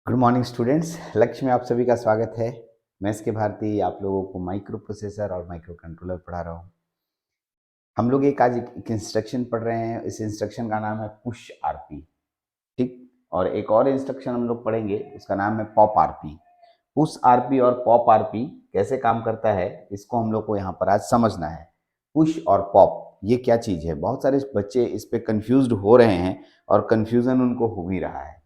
Good morning students. लक्ष्य में आप सभी का स्वागत है। मैं एस के भारती आप लोगों को माइक्रो प्रोसेसर और माइक्रो कंट्रोलर पढ़ा रहा हूँ। हम लोग आज एक इंस्ट्रक्शन पढ़ रहे हैं। इस इंस्ट्रक्शन का नाम है पुश आरपी, ठीक। और एक और इंस्ट्रक्शन हम लोग पढ़ेंगे, उसका नाम है पॉप आरपी। पुश आरपी और पॉप आरपी कैसे काम करता है, इसको हम लोग को यहाँ पर आज समझना है। पुश और पॉप ये क्या चीज़ है? बहुत सारे बच्चे इस पे कंफ्यूज्ड हो रहे हैं और कंफ्यूजन उनको हो भी रहा है।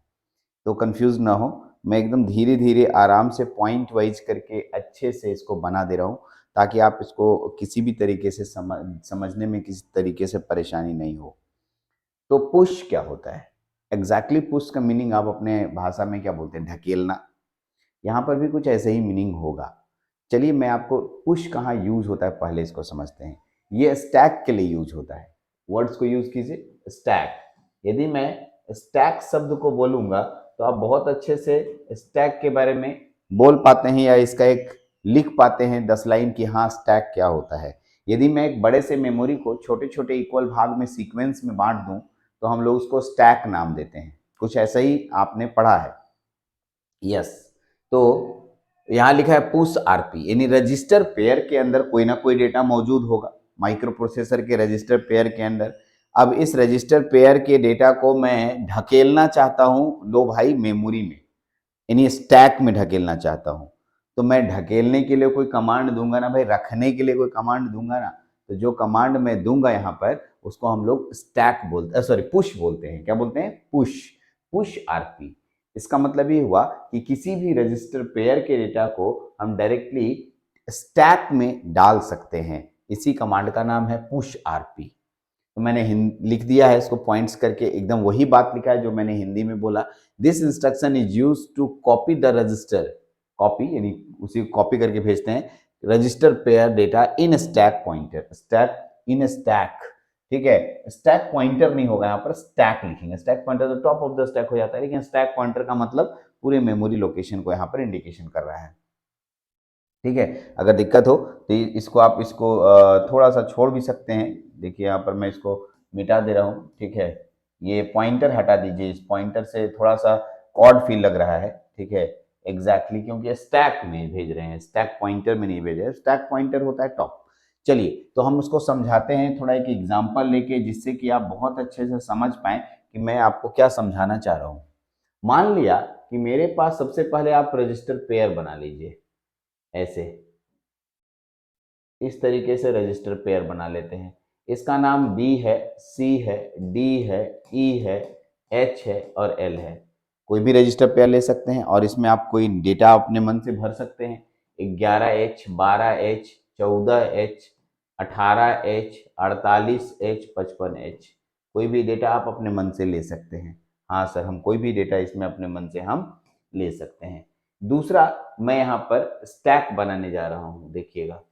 तो कंफ्यूज ना हो, मैं एकदम धीरे धीरे आराम से पॉइंट वाइज करके अच्छे से इसको बना दे रहा हूँ, ताकि आप इसको किसी भी तरीके से समझने में किसी तरीके से परेशानी नहीं हो। तो पुश क्या होता है? एग्जैक्टली पुश का मीनिंग आप अपने भाषा में क्या बोलते हैं? ढकेलना। यहाँ पर भी कुछ ऐसे ही मीनिंग होगा। चलिए मैं आपको पुश कहाँ यूज होता है पहले इसको समझते हैं। ये स्टैक के लिए यूज होता है। वर्ड्स को यूज कीजिए, स्टैक। यदि मैं स्टैक शब्द को बोलूंगा तो आप बहुत अच्छे से स्टैक के बारे में बोल पाते हैं या इसका एक लिख पाते हैं 10 लाइन की हाँ स्टैक क्या होता है। यदि मैं एक बड़े से मेमोरी को छोटे छोटे इक्वल भाग में सीक्वेंस में बांट दूं तो हम लोग उसको स्टैक नाम देते हैं। कुछ ऐसा ही आपने पढ़ा है। यस। तो यहाँ लिखा है पुश आरपी, यानी रजिस्टर पेयर के अंदर कोई ना कोई डेटा मौजूद होगा। माइक्रो प्रोसेसर के रजिस्टर पेयर के अंदर अब इस रजिस्टर पेयर के डेटा को मैं ढकेलना चाहता हूं, लो भाई, मेमोरी में, यानी स्टैक में ढकेलना चाहता हूं। तो मैं ढकेलने के लिए कोई कमांड दूंगा ना भाई, रखने के लिए कोई कमांड दूंगा ना। तो जो कमांड मैं दूंगा यहाँ पर उसको हम लोग स्टैक बोलते, सॉरी पुश बोलते हैं। क्या बोलते हैं? पुश। Push RP. इसका मतलब ये हुआ कि किसी भी रजिस्टर पेयर के डेटा को हम डायरेक्टली स्टैक में डाल सकते हैं। इसी कमांड का नाम है पुश आरपी। तो मैंने लिख दिया है इसको पॉइंट्स करके, एकदम वही बात लिखा है जो मैंने हिंदी में बोला। This instruction is use to copy the register, copy यानी उसी कॉपी करके भेजते हैं, register pair data in stack pointer, stack in stack. ठीक है, स्टैक पॉइंटर नहीं होगा, यहाँ पर स्टैक लिखेंगे। स्टैक पॉइंटर तो टॉप ऑफ द स्टैक हो जाता है, लेकिन स्टैक पॉइंटर का मतलब पूरे मेमोरी लोकेशन को यहाँ पर इंडिकेशन कर रहा है। ठीक है, अगर दिक्कत हो तो इसको आप इसको थोड़ा सा छोड़ भी सकते हैं। देखिए यहाँ पर मैं इसको मिटा दे रहा हूँ। ठीक है, ये पॉइंटर हटा दीजिए, इस पॉइंटर से थोड़ा सा ऑड फील लग रहा है। ठीक है, एग्जैक्टली क्योंकि स्टैक में भेज रहे हैं, स्टैक पॉइंटर में नहीं भेज रहे हैं। स्टैक पॉइंटर होता है टॉप। चलिए तो हम उसको समझाते हैं थोड़ा एक एग्जाम्पल लेके, जिससे कि आप बहुत अच्छे से समझ पाए कि मैं आपको क्या समझाना चाह रहा हूँ। मान लिया कि मेरे पास, सबसे पहले आप रजिस्टर पेयर बना लीजिए ऐसे, इस तरीके से रजिस्टर पेयर बना लेते हैं। इसका नाम बी है, सी है, डी है, ई है, एच है और एल है। कोई भी रजिस्टर पेयर ले सकते हैं और इसमें आप कोई डेटा अपने मन से भर सकते हैं। 11H, 12H, 14H, 18H, 48H, 55H। कोई भी डेटा आप अपने मन से ले सकते हैं। हाँ सर, हम कोई भी डेटा इसमें अपने मन से हम ले सकते हैं। दूसरा, मैं यहाँ पर स्टैक बनाने जा रहा हूँ। देखिएगा,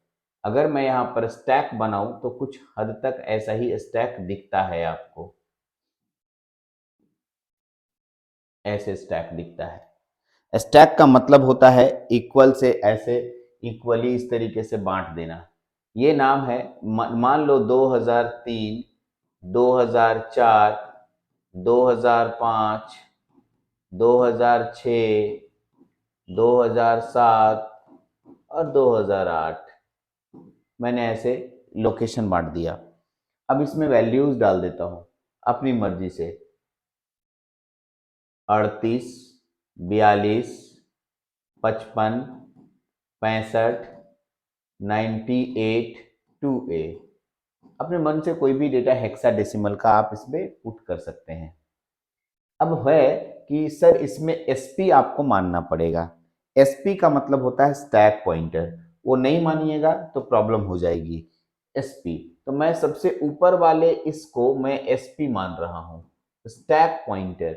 अगर मैं यहाँ पर स्टैक बनाऊं तो कुछ हद तक ऐसा ही स्टैक दिखता है आपको, ऐसे स्टैक दिखता है। स्टैक का मतलब होता है इक्वल से, ऐसे इक्वली इस तरीके से बांट देना। ये नाम है, मान लो 2003, 2004, 2005, 2006, 2007 और 2008। मैंने ऐसे लोकेशन बांट दिया। अब इसमें वैल्यूज डाल देता हूं अपनी मर्जी से। 38, 42, 55, 65, 98, 2A। अपने मन से कोई भी डेटा हेक्साडेसिमल का आप इसमें पुट कर सकते हैं। अब है कि सर इसमें एसपी आपको मानना पड़ेगा। एसपी का मतलब होता है स्टैक पॉइंटर। वो नहीं मानिएगा तो प्रॉब्लम हो जाएगी। एसपी, तो मैं सबसे ऊपर वाले इसको मैं एसपी मान रहा हूं, stack pointer.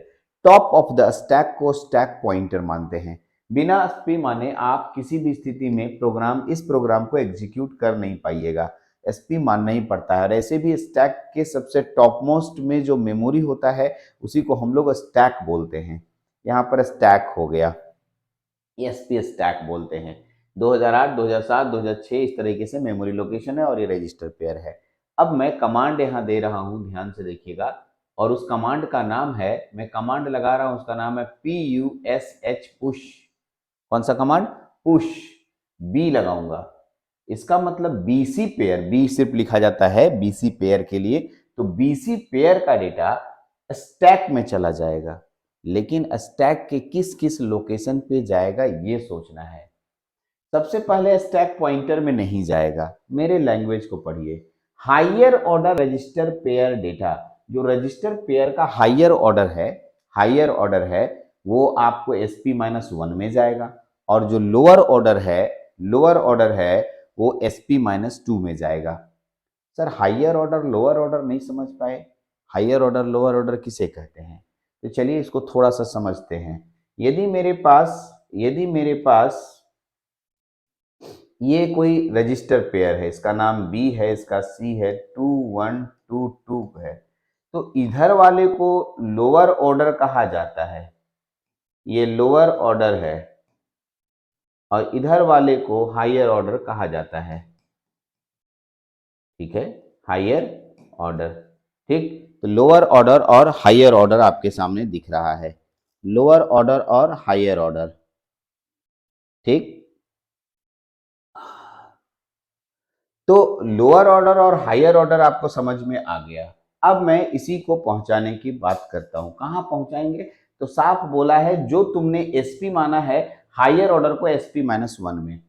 Top of the stack को स्टैक पॉइंटर मानते हैं। बिना एसपी माने आप किसी भी स्थिति में इस प्रोग्राम को एग्जीक्यूट कर नहीं पाइएगा। एसपी मानना ही पड़ता है। और ऐसे भी स्टैक के सबसे टॉप मोस्ट में जो मेमोरी होता है उसी को हम लोग स्टैक बोलते हैं। यहाँ पर स्टैक हो गया, एसपी स्टैक बोलते हैं। 2008, 2007, 2006 इस तरीके से मेमोरी लोकेशन है और ये रजिस्टर पेयर है। अब मैं कमांड यहाँ दे रहा हूँ, ध्यान से देखिएगा। और उस कमांड का नाम है, मैं कमांड लगा रहा हूं, उसका नाम है PUSH, पुश। कौन सा कमांड? पुश। बी लगाऊंगा, इसका मतलब बीसी पेयर, बी सिर्फ लिखा जाता है बीसी पेयर के लिए, तो बीसी पेयर का डेटा स्टैक में चला जाएगा, लेकिन स्टैक के किस किस लोकेशन पे जाएगा ये सोचना है। सबसे पहले स्टैक पॉइंटर में नहीं जाएगा, मेरे लैंग्वेज को पढ़िए। Higher order register pair data, जो रजिस्टर पेयर का हायर ऑर्डर है वो आपको SP-1 में जाएगा, और जो लोअर ऑर्डर है वो SP-2 में जाएगा। Sir higher order lower order नहीं समझ पाए, हायर ऑर्डर लोअर ऑर्डर किसे कहते हैं? तो चलिए इसको थोड़ा सा समझते हैं। यदि मेरे पास ये कोई रजिस्टर पेयर है, इसका नाम बी है, इसका सी है, 2122 है, तो इधर वाले को लोअर ऑर्डर कहा जाता है, ये लोअर ऑर्डर है, और इधर वाले को हायर ऑर्डर कहा जाता है। ठीक है, हायर ऑर्डर। ठीक, तो लोअर ऑर्डर और हायर ऑर्डर आपके सामने दिख रहा है, लोअर ऑर्डर और हायर ऑर्डर। ठीक, तो लोअर ऑर्डर और हायर ऑर्डर आपको समझ में आ गया। अब मैं इसी को पहुंचाने की बात करता हूं, कहां पहुंचाएंगे? तो साफ बोला है, जो तुमने एसपी माना है हायर ऑर्डर को SP-1 में।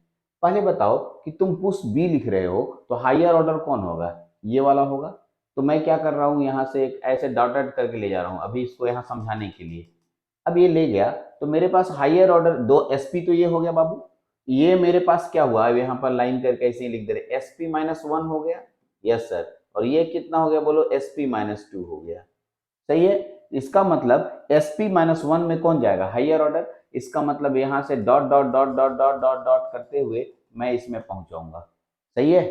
पहले बताओ कि तुम पुश बी लिख रहे हो, तो हायर ऑर्डर कौन होगा? ये वाला होगा। तो मैं क्या कर रहा हूं, यहां से एक ऐसे डॉट डॉट करके ले जा रहा हूं अभी इसको यहां समझाने के लिए। अब ये ले गया तो मेरे पास हायर ऑर्डर दो एसपी, तो ये हो गया बाबू। ये मेरे पास क्या हुआ, अब यहाँ पर लाइन करके ऐसे ही लिख दे रहे, SP-1 हो गया। Yes sir. और ये कितना हो गया बोलो? SP-2 हो गया। सही है। इसका मतलब SP-1 में कौन जाएगा? Higher order. इसका मतलब यहाँ से dot dot dot dot dot dot dot करते हुए मैं इसमें पहुंचाऊंगा। सही है?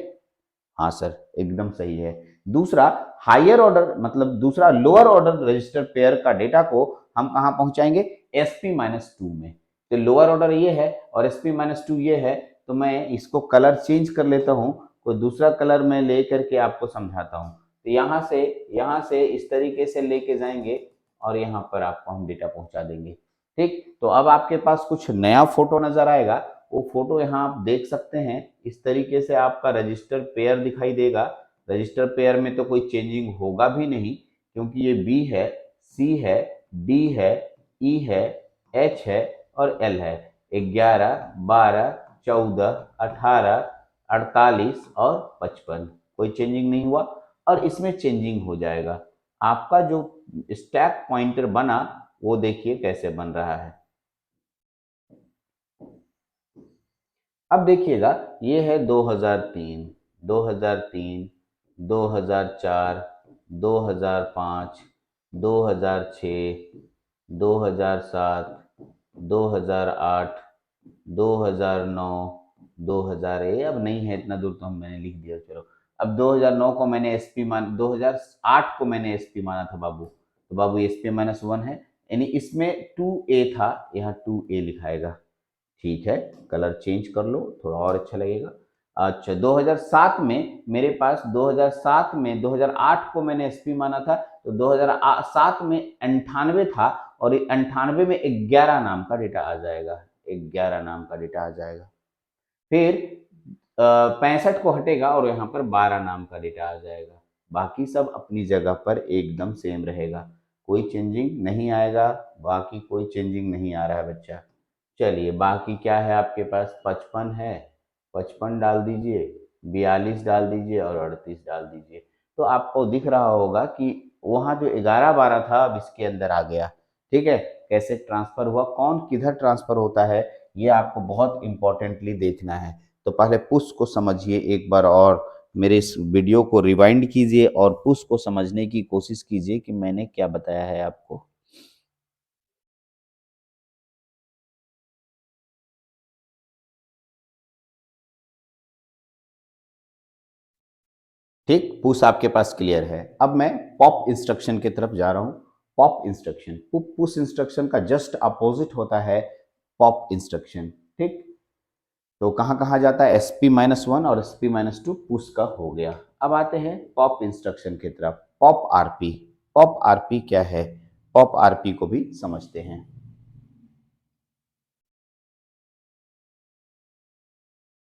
हाँ सर, एकदम सही है। दूसरा हायर ऑर्डर मतलब दूसरा लोअर ऑर्डर रजिस्टर पेयर का डेटा को हम कहाँ पहुंचाएंगे? SP-2 में। तो लोअर ऑर्डर ये है और SP-2 ये है, तो मैं इसको कलर चेंज कर लेता हूँ, कोई दूसरा कलर मैं ले करके आपको समझाता हूँ। तो यहाँ से इस तरीके से लेके जाएंगे और यहाँ पर आपको हम डेटा पहुंचा देंगे। ठीक, तो अब आपके पास कुछ नया फोटो नजर आएगा, वो फोटो यहाँ आप देख सकते हैं। इस तरीके से आपका रजिस्टर पेयर दिखाई देगा। रजिस्टर पेयर में तो कोई चेंजिंग होगा भी नहीं, क्योंकि ये बी है, सी है, डी है, ई है, एच है और एल है। 11, 12, 14, 18, 48 और 55, कोई चेंजिंग नहीं हुआ। और इसमें चेंजिंग हो जाएगा। आपका जो स्टैक पॉइंटर बना वो देखिए कैसे बन रहा है। अब देखिएगा, ये है 2003, 2003, 2004, 2005, 2006, 2007, 2008, 2009, 2000, ये अब नहीं है इतना दूर तो मैंने लिख दिया, चलो। अब 2009 को मैंने एसपी मान 2008 को मैंने एसपी माना था बाबू, तो बाबू SP-1 है, यानी इसमें 2A था, यहाँ 2A लिखाएगा। ठीक है, कलर चेंज कर लो थोड़ा और अच्छा लगेगा। अच्छा, 2007 में मेरे पास 2007 में 2008 को मैंने एसपी माना था, तो 2007 में 98 था, और 98 में 11 नाम का डेटा आ जाएगा, 11 नाम का डेटा आ जाएगा। फिर 65 को हटेगा और यहाँ पर 12 नाम का डेटा आ जाएगा। बाकी सब अपनी जगह पर एकदम सेम रहेगा, कोई चेंजिंग नहीं आएगा, बाकी कोई चेंजिंग नहीं आ रहा है बच्चा। चलिए, बाकी क्या है आपके पास? 55 है, 55 डाल दीजिए, 42 डाल दीजिए और 38 डाल दीजिए। तो आपको दिख रहा होगा कि वहाँ जो 11-12 था अब इसके अंदर आ गया। ठीक है, कैसे ट्रांसफर हुआ, कौन किधर ट्रांसफर होता है, ये आपको बहुत इंपॉर्टेंटली देखना है। तो पहले पुश को समझिए एक बार, और मेरे इस वीडियो को रिवाइंड कीजिए और पुश को समझने की कोशिश कीजिए कि मैंने क्या बताया है आपको। ठीक, पुश आपके पास क्लियर है। अब मैं पॉप इंस्ट्रक्शन की तरफ जा रहा हूं। पॉप इंस्ट्रक्शन पुश इंस्ट्रक्शन का जस्ट अपोजिट होता है पॉप इंस्ट्रक्शन। ठीक, तो कहां कहां जाता है? SP-1 और SP-2 पुश का हो गया। अब आते हैं पॉप इंस्ट्रक्शन की तरफ। पॉप RP, पॉप आरपी क्या है, पॉप आरपी को भी समझते हैं।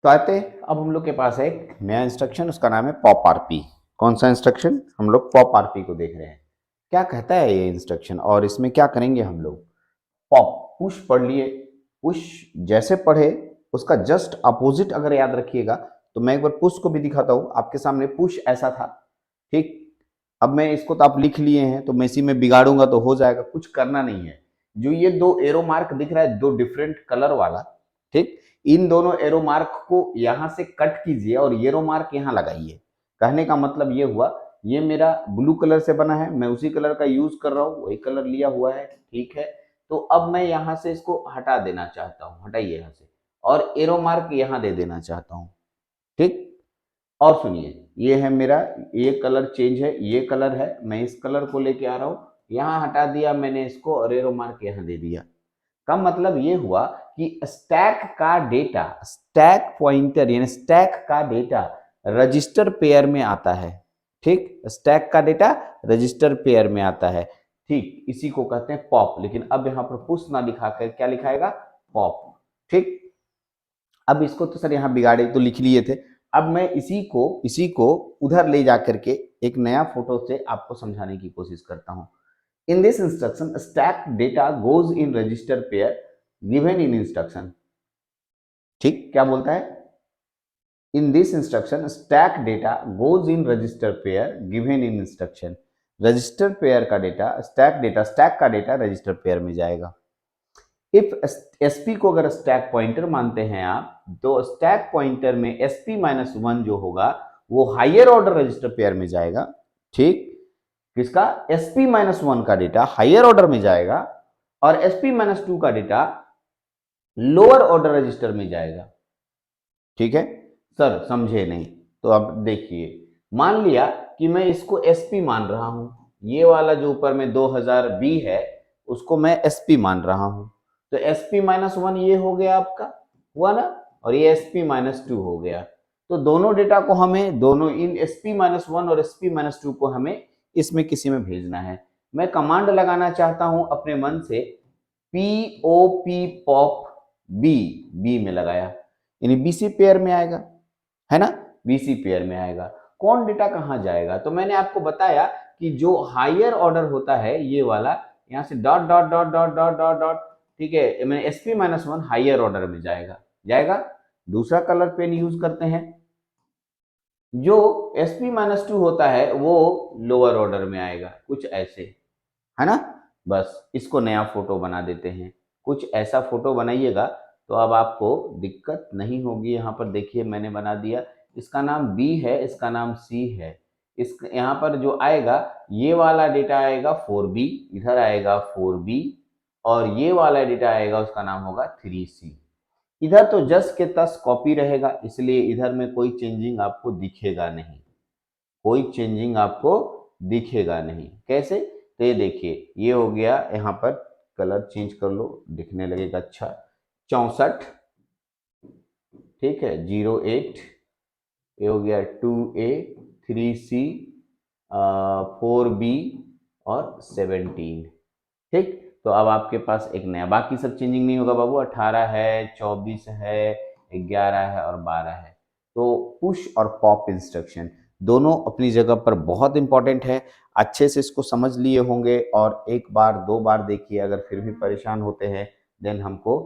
तो आते हैं, अब हम लोग के पास है एक नया इंस्ट्रक्शन, उसका नाम है पॉप आरपी। कौन सा इंस्ट्रक्शन? हम लोग पॉप आरपी को देख रहे हैं। क्या कहता है ये इंस्ट्रक्शन और इसमें क्या करेंगे हम लोग? पॉप, पुश पढ़ लिए, पुश जैसे पढ़े उसका जस्ट अपोजिट अगर याद रखिएगा, तो मैं एक बार पुश को भी दिखाता हूं आपके सामने। पुश ऐसा था, ठीक। अब मैं इसको तो आप लिख लिए हैं, तो मैं इसी में बिगाड़ूंगा तो हो जाएगा, कुछ करना नहीं है। जो ये दो एरो मार्क दिख रहा है, दो डिफरेंट कलर वाला, ठीक, इन दोनों एरो मार्क को यहां से कट कीजिए और एरो मार्क यहां लगाइए। कहने का मतलब ये हुआ, ये मेरा ब्लू कलर से बना है, मैं उसी कलर का यूज कर रहा हूं, वही कलर लिया हुआ है, ठीक है। तो अब मैं यहां से इसको हटा देना चाहता हूं, हटाइए यहां से, और एरो मार्क यहां दे देना चाहता हूं, ठीक। और सुनिए, ये है मेरा, ये कलर चेंज है, ये कलर है, मैं इस कलर को लेके आ रहा हूं, यहां हटा दिया मैंने इसको और एरो मार्क यहां दे दिया। का मतलब ये हुआ कि स्टैक का डेटा, स्टैक पॉइंटर यानी स्टैक का डेटा रजिस्टर पेयर में आता है, ठीक। स्टैक का डेटा रजिस्टर पेयर में आता है, ठीक। इसी को कहते हैं पॉप, लेकिन अब यहां पर पुश ना दिखाकर क्या लिखाएगा? पॉप, ठीक। अब इसको तो सर यहाँ बिगाड़े तो लिख लिए थे, अब मैं इसी को उधर ले जाकर के एक नया फोटो से आपको समझाने की कोशिश करता हूँ। In this instruction stack data goes in register pair given in instruction, ठीक। क्या बोलता है? In this instruction stack data goes in register pair given in instruction. Register pair का डेटा, स्टैक का डेटा रजिस्टर पेयर में जाएगा। If SP को अगर स्टैक पॉइंटर मानते हैं आप, तो स्टैक पॉइंटर में एसपी माइनस वन जो होगा वो हायर ऑर्डर रजिस्टर पेयर में जाएगा, ठीक। किसका? एसपी माइनस वन का डेटा हायर ऑर्डर में जाएगा और एसपी माइनस टू का डेटा लोअर ऑर्डर रजिस्टर में जाएगा, ठीक है। सर समझे नहीं? तो अब देखिए, मान लिया कि मैं इसको एसपी मान रहा हूं, ये वाला जो ऊपर में 2000 बी है उसको मैं एसपी मान रहा हूं, तो एसपी माइनस वन ये हो गया आपका, हुआ ना, और ये एसपी माइनस टू हो गया। तो दोनों डेटा को हमें, दोनों इन एसपी माइनस वन और एसपी माइनस टू को हमें इसमें किसी में भेजना है। मैं कमांड लगाना चाहता हूं अपने मन से, पी पॉप बी, बी में लगाया, यानी बीसी पेयर में आएगा, है ना, बीसी पेयर में आएगा। कौन डेटा कहां जाएगा? तो मैंने आपको बताया कि जो हायर ऑर्डर होता है ये वाला, यहां से dot dot dot dot dot dot dot, ठीक है, मैंने SP minus one higher order में जाएगा, जाएगा। दूसरा कलर पेन यूज करते हैं, जो एसपी माइनस टू होता है वो लोअर ऑर्डर में आएगा, कुछ ऐसे, है ना। बस इसको नया फोटो बना देते हैं, कुछ ऐसा फोटो बनाइएगा तो अब आपको दिक्कत नहीं होगी। यहाँ पर देखिए मैंने बना दिया, इसका नाम बी है, इसका नाम सी है। इस यहाँ पर जो आएगा, ये वाला डेटा आएगा 4B, इधर आएगा 4B, और ये वाला डेटा आएगा उसका नाम होगा 3C। इधर तो जस के तस कॉपी रहेगा, इसलिए इधर में कोई चेंजिंग आपको दिखेगा नहीं, कोई चेंजिंग आपको दिखेगा नहीं। कैसे? तो ये देखिए, ये हो गया, यहाँ पर कलर चेंज कर लो, दिखने लगेगा अच्छा। 64, ठीक है, 08, ये हो गया 2A, 3C, 4B और 17, ठीक। तो अब आपके पास एक नया, बाकी सब चेंजिंग नहीं होगा बाबू, 18 है, 24 है, 11 है और 12 है। तो पुश और पॉप इंस्ट्रक्शन दोनों अपनी जगह पर बहुत इंपॉर्टेंट है, अच्छे से इसको समझ लिए होंगे, और एक बार दो बार देखिए, अगर फिर भी परेशान होते हैं देन हमको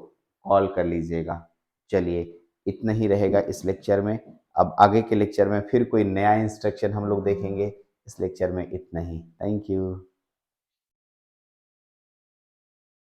कॉल कर लीजिएगा। चलिए, इतना ही रहेगा इस लेक्चर में। अब आगे के लेक्चर में फिर कोई नया इंस्ट्रक्शन हम लोग देखेंगे। इस लेक्चर में इतना ही। Thank you.